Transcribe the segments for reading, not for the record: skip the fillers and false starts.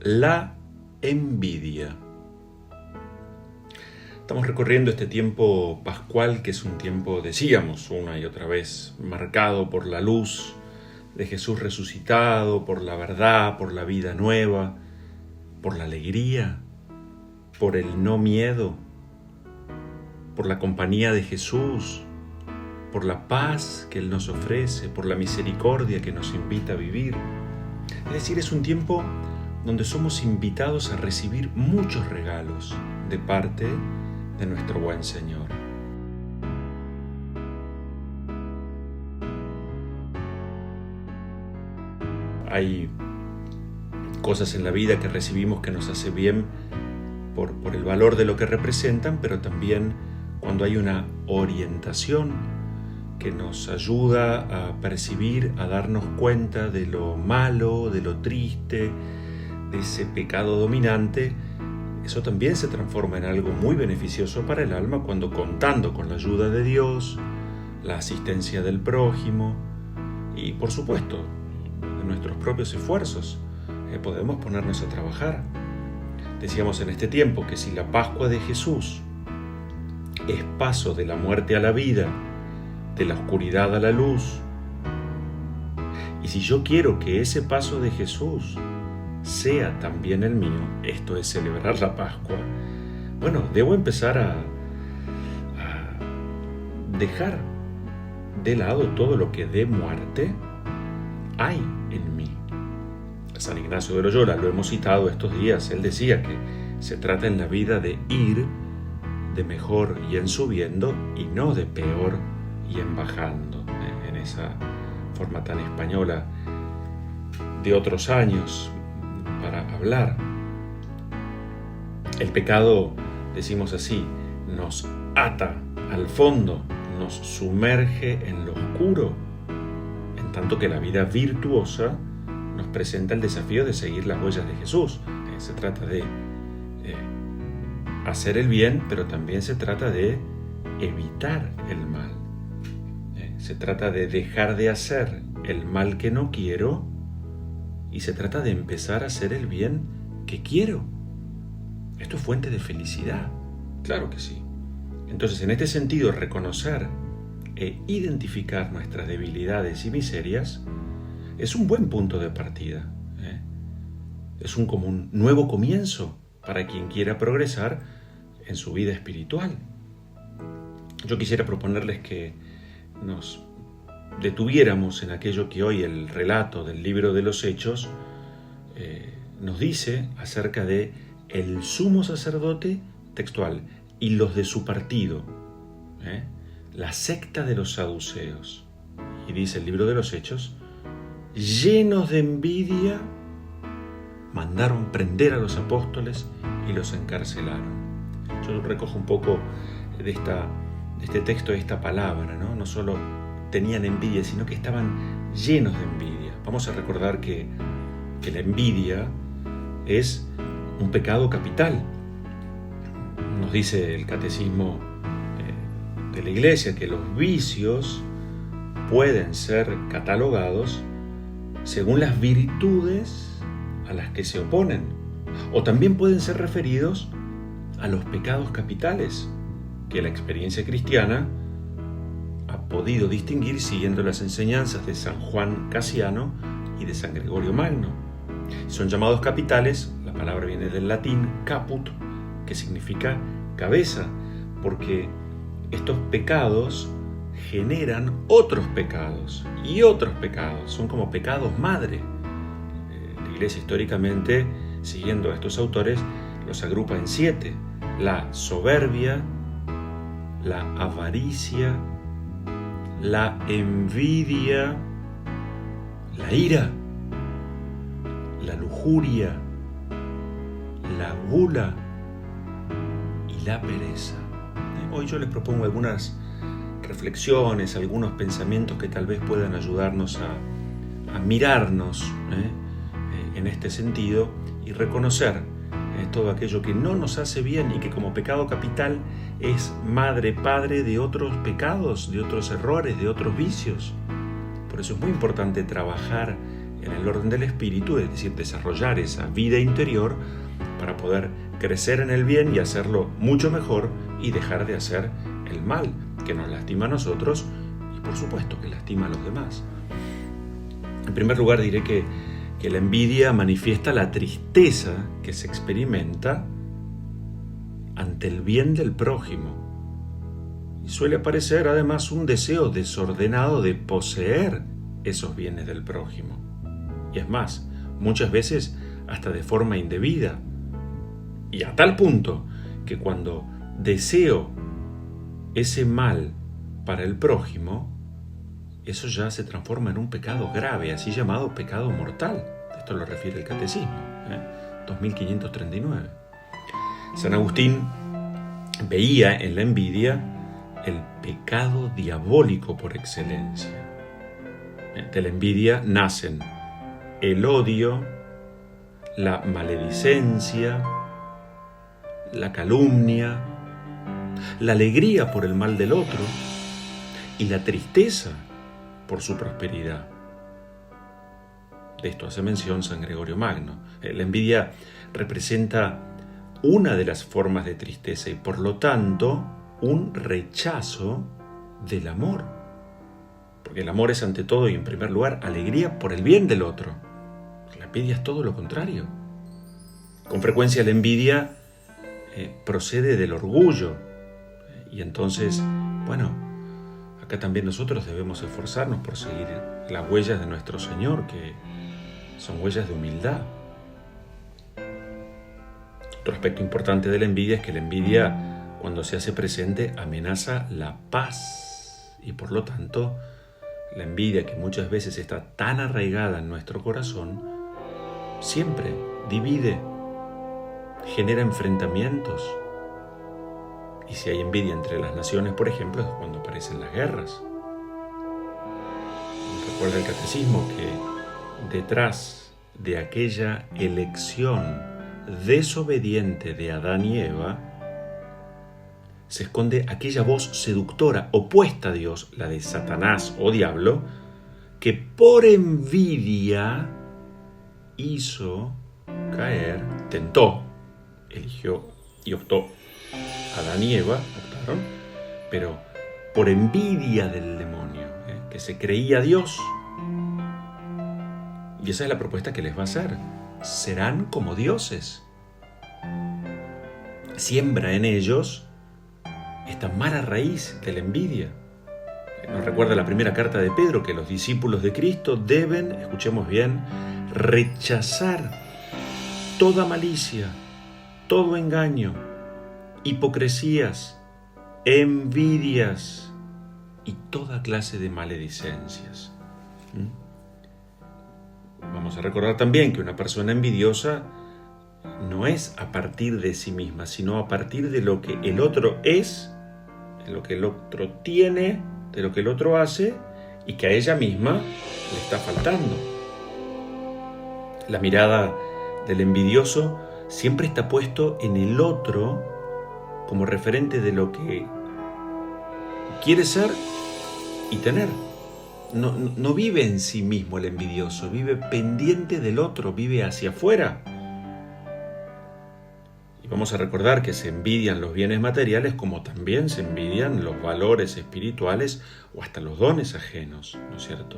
la envidia. Estamos recorriendo este tiempo pascual, que es un tiempo, decíamos una y otra vez, marcado por la luz de Jesús resucitado, por la verdad, por la vida nueva, por la alegría, por el no miedo, por la compañía de Jesús, por la paz que Él nos ofrece, por la misericordia que nos invita a vivir. Es decir, es un tiempo donde somos invitados a recibir muchos regalos de parte de nuestro buen Señor. Hay cosas en la vida que recibimos que nos hace bien por el valor de lo que representan, pero también cuando hay una orientación que nos ayuda a percibir, a darnos cuenta de lo malo, de lo triste, de ese pecado dominante, eso también se transforma en algo muy beneficioso para el alma cuando, contando con la ayuda de Dios, la asistencia del prójimo y, por supuesto, de nuestros propios esfuerzos, podemos ponernos a trabajar. Decíamos en este tiempo que si la Pascua de Jesús es paso de la muerte a la vida, de la oscuridad a la luz, y si yo quiero que ese paso de Jesús sea también el mío, esto es celebrar la Pascua, bueno, debo empezar a dejar de lado todo lo que de muerte hay en mí. San Ignacio de Loyola, lo hemos citado estos días, él decía que se trata en la vida de ir de mejor y en subiendo y no de peor y en bajando, en esa forma tan española de otros años para hablar. El pecado, decimos así, nos ata al fondo, nos sumerge en lo oscuro, en tanto que la vida virtuosa nos presenta el desafío de seguir las huellas de Jesús. Se trata de hacer el bien, pero también se trata de evitar el mal. Se trata de dejar de hacer el mal que no quiero y se trata de empezar a hacer el bien que quiero. Esto es fuente de felicidad, claro que sí. Entonces, en este sentido, reconocer e identificar nuestras debilidades y miserias es un buen punto de partida. Es como un nuevo comienzo para quien quiera progresar en su vida espiritual. Yo quisiera proponerles que nos detuviéramos en aquello que hoy el relato del libro de los Hechos nos dice acerca de el sumo sacerdote textual y los de su partido, la secta de los saduceos. Y dice el libro de los Hechos, llenos de envidia, mandaron prender a los apóstoles y los encarcelaron. Yo recojo un poco de este texto, de esta palabra, ¿no? No solo tenían envidia, sino que estaban llenos de envidia. Vamos a recordar que la envidia es un pecado capital. Nos dice el catecismo de la Iglesia que los vicios pueden ser catalogados según las virtudes a las que se oponen, o también pueden ser referidos a los pecados capitales que la experiencia cristiana ha podido distinguir siguiendo las enseñanzas de San Juan Casiano y de San Gregorio Magno. Son llamados capitales, la palabra viene del latín caput, que significa cabeza, porque estos pecados generan otros pecados y otros pecados, son como pecados madre. La Iglesia históricamente, siguiendo a estos autores, los agrupa en 7: la soberbia, la avaricia, la envidia, la ira, la lujuria, la gula y la pereza. Hoy yo les propongo algunas reflexiones, algunos pensamientos que tal vez puedan ayudarnos a mirarnos en este sentido y reconocer todo aquello que no nos hace bien y que como pecado capital es madre, padre de otros pecados, de otros errores, de otros vicios. Por eso es muy importante trabajar en el orden del espíritu, es decir, desarrollar esa vida interior para poder crecer en el bien y hacerlo mucho mejor y dejar de hacer el mal que nos lastima a nosotros y por supuesto que lastima a los demás. En primer lugar diré que la envidia manifiesta la tristeza que se experimenta ante el bien del prójimo. Y suele aparecer además un deseo desordenado de poseer esos bienes del prójimo. Y es más, muchas veces hasta de forma indebida. Y a tal punto que cuando deseo ese mal para el prójimo, eso ya se transforma en un pecado grave, así llamado pecado mortal. Esto lo refiere el Catecismo, 2539. San Agustín veía en la envidia el pecado diabólico por excelencia. De la envidia nacen el odio, la maledicencia, la calumnia, la alegría por el mal del otro y la tristeza por su prosperidad. De esto hace mención San Gregorio Magno. La envidia representa una de las formas de tristeza y por lo tanto un rechazo del amor. Porque el amor es ante todo y en primer lugar alegría por el bien del otro. La envidia es todo lo contrario. Con frecuencia la envidia procede del orgullo. Y entonces, acá también nosotros debemos esforzarnos por seguir las huellas de nuestro Señor, que son huellas de humildad. Otro aspecto importante de la envidia es que la envidia, cuando se hace presente, amenaza la paz. Y por lo tanto, la envidia, que muchas veces está tan arraigada en nuestro corazón, siempre divide, genera enfrentamientos. Y si hay envidia entre las naciones, por ejemplo, es cuando aparecen las guerras. Recuerda el Catecismo que detrás de aquella elección desobediente de Adán y Eva se esconde aquella voz seductora opuesta a Dios, la de Satanás o diablo, que por envidia hizo caer, tentó, eligió y optó. Adán y Eva optaron, pero por envidia del demonio, que se creía Dios. Y esa es la propuesta que les va a hacer. Serán como dioses. Siembra en ellos esta mala raíz de la envidia. Nos recuerda la primera carta de Pedro que los discípulos de Cristo deben, escuchemos bien, rechazar toda malicia, todo engaño, hipocresías, envidias y toda clase de maledicencias. Vamos a recordar también que una persona envidiosa no es a partir de sí misma, sino a partir de lo que el otro es, de lo que el otro tiene, de lo que el otro hace y que a ella misma le está faltando. La mirada del envidioso siempre está puesto en el otro como referente de lo que quiere ser y tener. No vive en sí mismo el envidioso, vive pendiente del otro, vive hacia afuera. Y vamos a recordar que se envidian los bienes materiales como también se envidian los valores espirituales o hasta los dones ajenos, ¿no es cierto?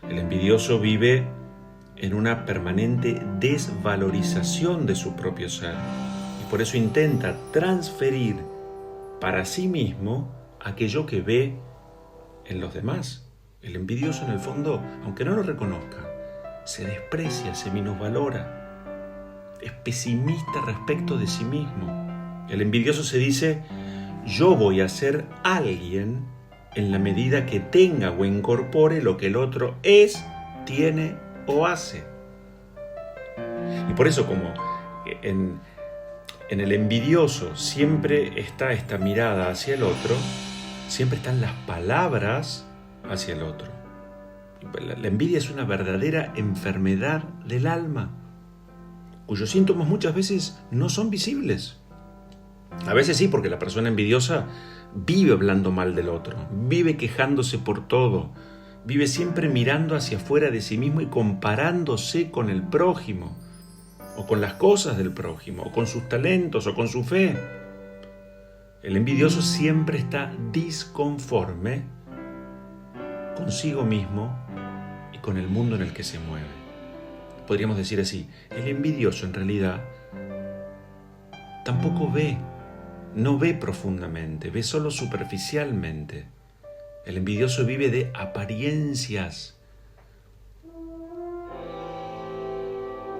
El envidioso vive en una permanente desvalorización de su propio ser y por eso intenta transferir para sí mismo aquello que ve en los demás. El envidioso en el fondo, aunque no lo reconozca, se desprecia, se minusvalora, es pesimista respecto de sí mismo. El envidioso se dice: yo voy a ser alguien en la medida que tenga o incorpore lo que el otro es, tiene o hace. Y por eso, como en el envidioso siempre está esta mirada hacia el otro, siempre están las palabras hacia el otro. La envidia es una verdadera enfermedad del alma, cuyos síntomas muchas veces no son visibles. A veces sí, porque la persona envidiosa vive hablando mal del otro, vive quejándose por todo, vive siempre mirando hacia afuera de sí mismo y comparándose con el prójimo, o con las cosas del prójimo, o con sus talentos, o con su fe. El envidioso siempre está disconforme consigo mismo y con el mundo en el que se mueve. Podríamos decir así, el envidioso en realidad tampoco ve, no ve profundamente, ve solo superficialmente. El envidioso vive de apariencias.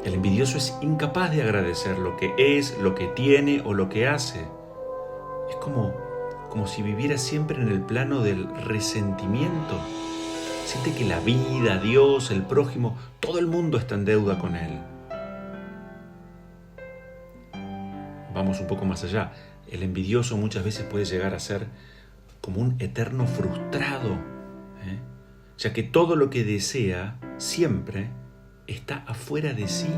El envidioso es incapaz de agradecer lo que es, lo que tiene o lo que hace. Es como si viviera siempre en el plano del resentimiento. Siente que la vida, Dios, el prójimo, todo el mundo está en deuda con él. Vamos un poco más allá. El envidioso muchas veces puede llegar a ser como un eterno frustrado, ya que todo lo que desea siempre está afuera de sí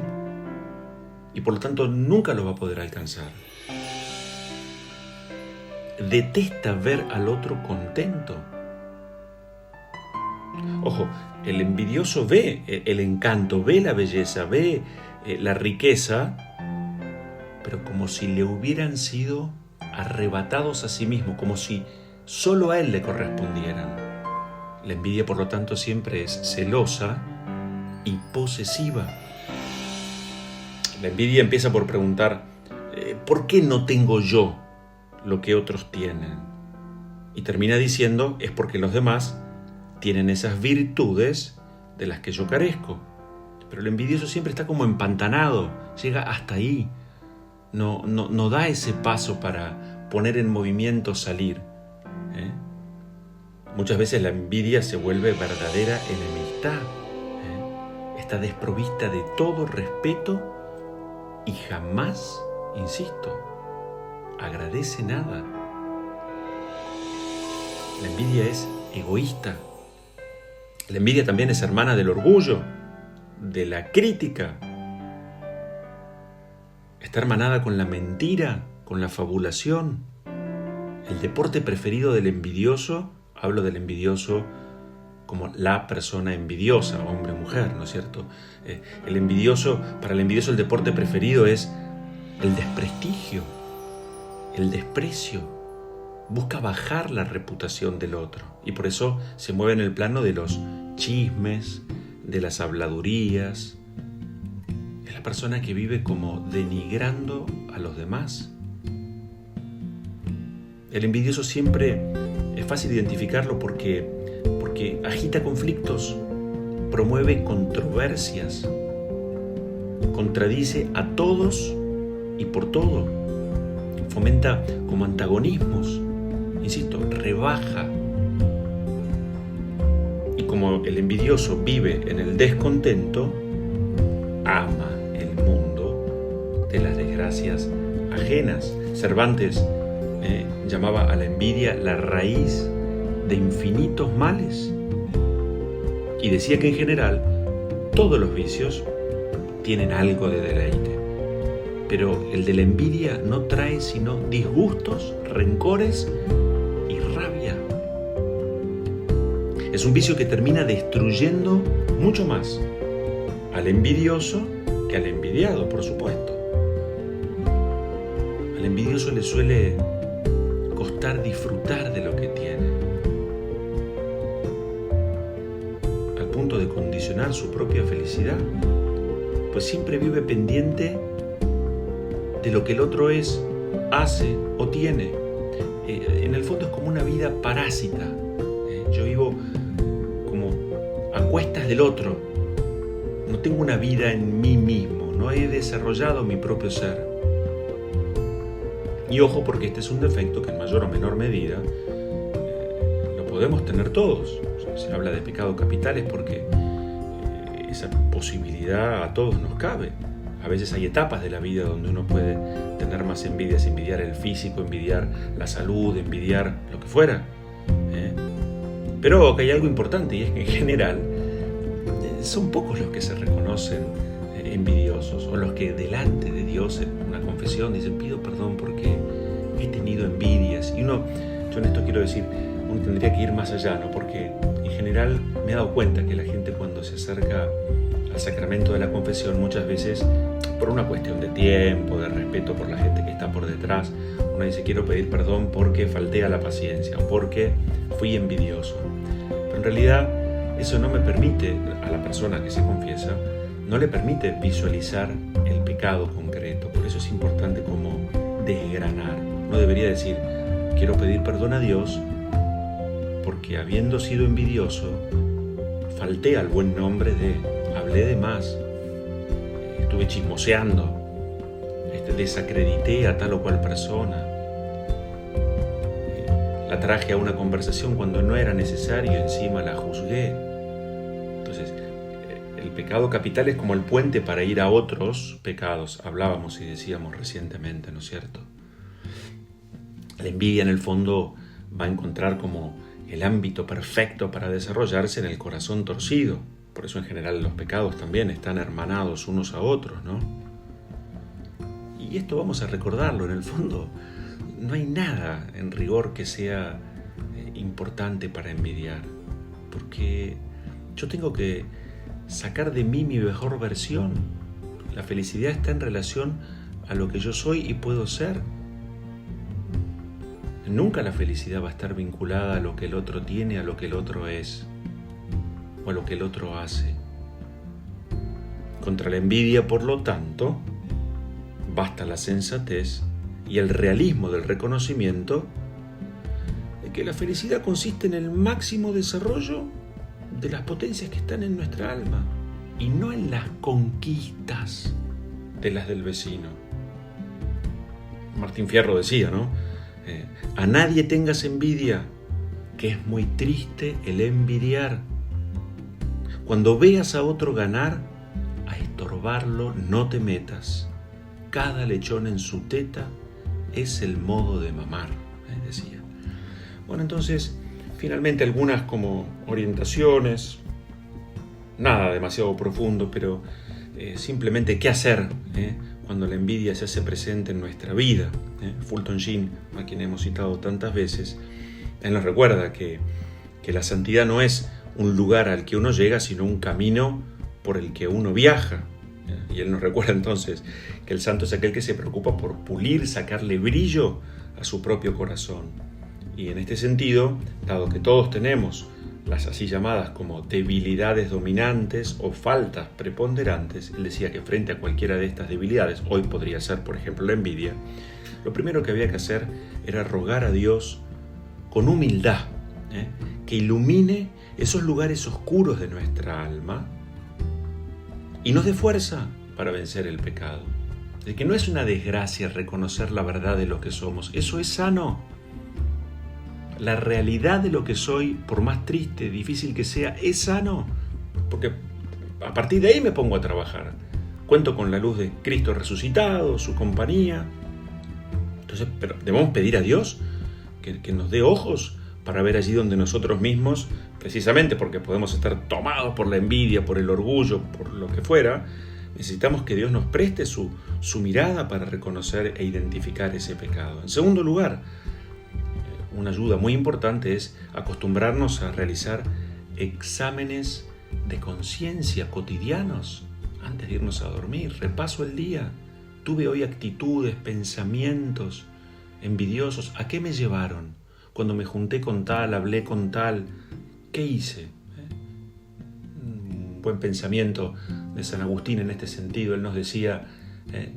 y por lo tanto nunca lo va a poder alcanzar. Detesta ver al otro contento. Ojo, el envidioso ve el encanto, ve la belleza, ve la riqueza, pero como si le hubieran sido arrebatados a sí mismo, como si solo a él le correspondieran. La envidia, por lo tanto, siempre es celosa y posesiva. La envidia empieza por preguntar, ¿por qué no tengo yo lo que otros tienen? Y termina diciendo, es porque los demás tienen esas virtudes de las que yo carezco. Pero el envidioso siempre está como empantanado, llega hasta ahí. No da ese paso para poner en movimiento, salir. Muchas veces la envidia se vuelve verdadera enemistad. Está desprovista de todo respeto y jamás, insisto, agradece nada. La envidia es egoísta. La envidia también es hermana del orgullo, de la crítica. Está hermanada con la mentira, con la fabulación. El deporte preferido del envidioso, hablo del envidioso como la persona envidiosa, hombre o mujer, ¿no es cierto? Para el envidioso el deporte preferido es el desprestigio, el desprecio. Busca bajar la reputación del otro y por eso se mueve en el plano de los chismes, de las habladurías. Es la persona que vive como denigrando a los demás. El envidioso siempre es fácil identificarlo porque agita conflictos, promueve controversias, contradice a todos y por todo, fomenta como antagonismos, insisto, rebaja. Y como el envidioso vive en el descontento, ama el mundo de las desgracias ajenas. Cervantes llamaba a la envidia la raíz de infinitos males y decía que en general todos los vicios tienen algo de deleite, pero el de la envidia no trae sino disgustos, rencores y rabia. Es un vicio que termina destruyendo mucho más al envidioso que al envidiado, por supuesto. Al envidioso le suele costar disfrutar de lo que tiene, al punto de condicionar su propia felicidad, pues siempre vive pendiente de lo que el otro es, hace o tiene. En el fondo es como una vida parásita. Yo vivo como a cuestas del otro. No tengo una vida en mí mismo, no he desarrollado mi propio ser. Y ojo, porque este es un defecto que en mayor o menor medida lo podemos tener todos. Se habla de pecado capital es porque esa posibilidad a todos nos cabe. A veces hay etapas de la vida donde uno puede tener más envidias, envidiar el físico, envidiar la salud, envidiar lo que fuera. Pero que hay algo importante y es que en general son pocos los que se reconocen envidiosos o los que delante de Dios en una confesión dicen pido perdón porque he tenido envidias. Y yo en esto quiero decir, uno tendría que ir más allá, ¿no? Porque en general me he dado cuenta que la gente cuando se acerca al sacramento de la confesión, muchas veces por una cuestión de tiempo, de respeto por la gente que está por detrás, uno dice quiero pedir perdón porque falté a la paciencia o porque fui envidioso. Pero en realidad eso no me permite, a la persona que se confiesa, no le permite visualizar el pecado concreto. Por eso es importante como desgranar. No debería decir quiero pedir perdón a Dios porque habiendo sido envidioso falté al buen nombre hablé de más, estuve chismoseando, desacredité a tal o cual persona, la traje a una conversación cuando no era necesario, encima la juzgué. Entonces, el pecado capital es como el puente para ir a otros pecados, hablábamos y decíamos recientemente, ¿no es cierto? La envidia en el fondo va a encontrar como el ámbito perfecto para desarrollarse en el corazón torcido. Por eso en general los pecados también están hermanados unos a otros, ¿no? Y esto vamos a recordarlo, en el fondo no hay nada en rigor que sea importante para envidiar, porque yo tengo que sacar de mí mi mejor versión. La felicidad está en relación a lo que yo soy y puedo ser. Nunca la felicidad va a estar vinculada a lo que el otro tiene, a lo que el otro es, o a lo que el otro hace. Contra la envidia, por lo tanto, basta la sensatez y el realismo del reconocimiento de que la felicidad consiste en el máximo desarrollo de las potencias que están en nuestra alma y no en las conquistas de las del vecino. Martín Fierro decía, ¿no? A nadie tengas envidia, que es muy triste el envidiar. Cuando veas a otro ganar, a estorbarlo no te metas. Cada lechón en su teta es el modo de mamar, decía. Bueno, entonces, finalmente algunas como orientaciones, nada demasiado profundo, pero simplemente qué hacer cuando la envidia se hace presente en nuestra vida. Fulton Sheen, a quien hemos citado tantas veces, él nos recuerda que la santidad no es un lugar al que uno llega, sino un camino por el que uno viaja. Y él nos recuerda entonces que el santo es aquel que se preocupa por pulir, sacarle brillo a su propio corazón. Y en este sentido, dado que todos tenemos las así llamadas como debilidades dominantes o faltas preponderantes, él decía que frente a cualquiera de estas debilidades, hoy podría ser por ejemplo la envidia, lo primero que había que hacer era rogar a Dios con humildad, que ilumine esos lugares oscuros de nuestra alma y nos dé fuerza para vencer el pecado. De que no es una desgracia reconocer la verdad de lo que somos, eso es sano. La realidad de lo que soy, por más triste, difícil que sea, es sano, porque a partir de ahí me pongo a trabajar. Cuento con la luz de Cristo resucitado, su compañía. Entonces, pero debemos pedir a Dios que nos dé ojos para ver allí donde nosotros mismos, precisamente porque podemos estar tomados por la envidia, por el orgullo, por lo que fuera, necesitamos que Dios nos preste su mirada para reconocer e identificar ese pecado. En segundo lugar, una ayuda muy importante es acostumbrarnos a realizar exámenes de conciencia cotidianos antes de irnos a dormir. Repaso el día. Tuve hoy actitudes, pensamientos envidiosos. ¿A qué me llevaron? Cuando me junté con tal, hablé con tal, ¿qué hice? Un buen pensamiento de San Agustín en este sentido. Él nos decía,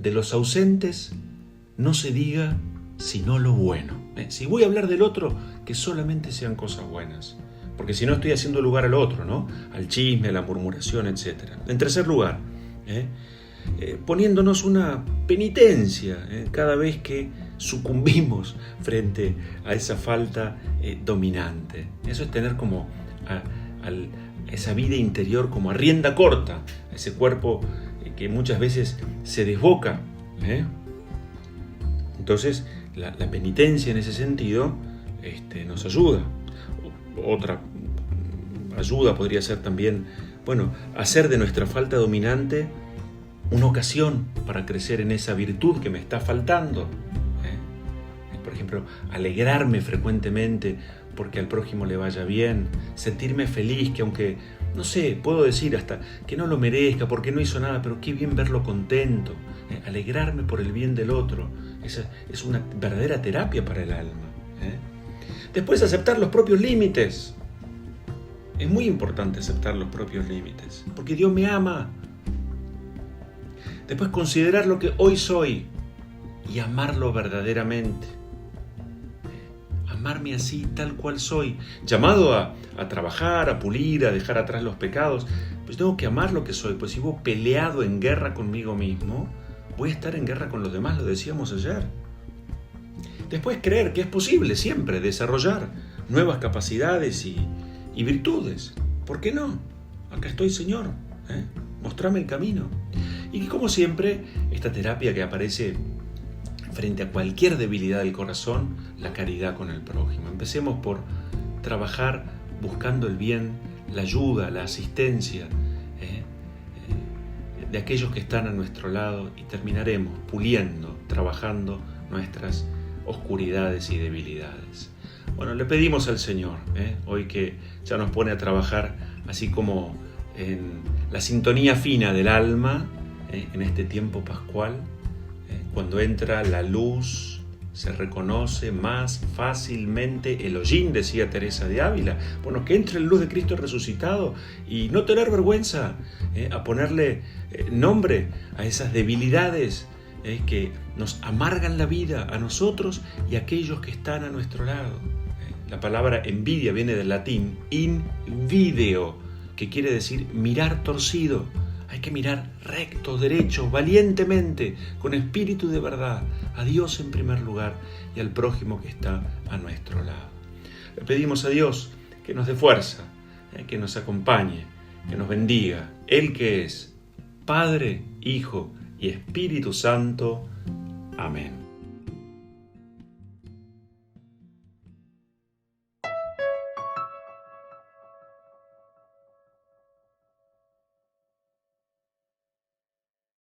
de los ausentes no se diga sino lo bueno. Si voy a hablar del otro, que solamente sean cosas buenas. Porque si no estoy haciendo lugar al otro, ¿no? Al chisme, a la murmuración, etc. En tercer lugar, poniéndonos una penitencia cada vez que sucumbimos frente a esa falta dominante. Eso es tener como esa vida interior como a rienda corta, ese cuerpo que muchas veces se desboca. Entonces, la penitencia en ese sentido nos ayuda. Otra ayuda podría ser también, hacer de nuestra falta dominante una ocasión para crecer en esa virtud que me está faltando. Por ejemplo, alegrarme frecuentemente porque al prójimo le vaya bien, sentirme feliz, que aunque, no sé, puedo decir hasta que no lo merezca porque no hizo nada, pero qué bien verlo contento, alegrarme por el bien del otro. Esa es una verdadera terapia para el alma. Después, aceptar los propios límites. Es muy importante aceptar los propios límites, porque Dios me ama. Después, considerar lo que hoy soy y amarlo verdaderamente. Amarme así, tal cual soy. Llamado a trabajar, a pulir, a dejar atrás los pecados. Pues tengo que amar lo que soy. Pues si vivo peleado en guerra conmigo mismo, voy a estar en guerra con los demás, lo decíamos ayer. Después, creer que es posible siempre desarrollar nuevas capacidades y virtudes. ¿Por qué no? Acá estoy, Señor. Mostrame el camino. Y que, como siempre, esta terapia que aparece frente a cualquier debilidad del corazón, la caridad con el prójimo. Empecemos por trabajar buscando el bien, la ayuda, la asistencia de aquellos que están a nuestro lado, y terminaremos puliendo, trabajando nuestras oscuridades y debilidades. Bueno, le pedimos al Señor, hoy que ya nos pone a trabajar así como en la sintonía fina del alma, en este tiempo pascual, cuando entra la luz, se reconoce más fácilmente Elohim, decía Teresa de Ávila. Bueno, que entre la luz de Cristo resucitado y no tener vergüenza a ponerle nombre a esas debilidades que nos amargan la vida a nosotros y a aquellos que están a nuestro lado. La palabra envidia viene del latín invideo, que quiere decir mirar torcido. Hay que mirar recto, derecho, valientemente, con espíritu de verdad, a Dios en primer lugar y al prójimo que está a nuestro lado. Le pedimos a Dios que nos dé fuerza, que nos acompañe, que nos bendiga, Él que es Padre, Hijo y Espíritu Santo. Amén.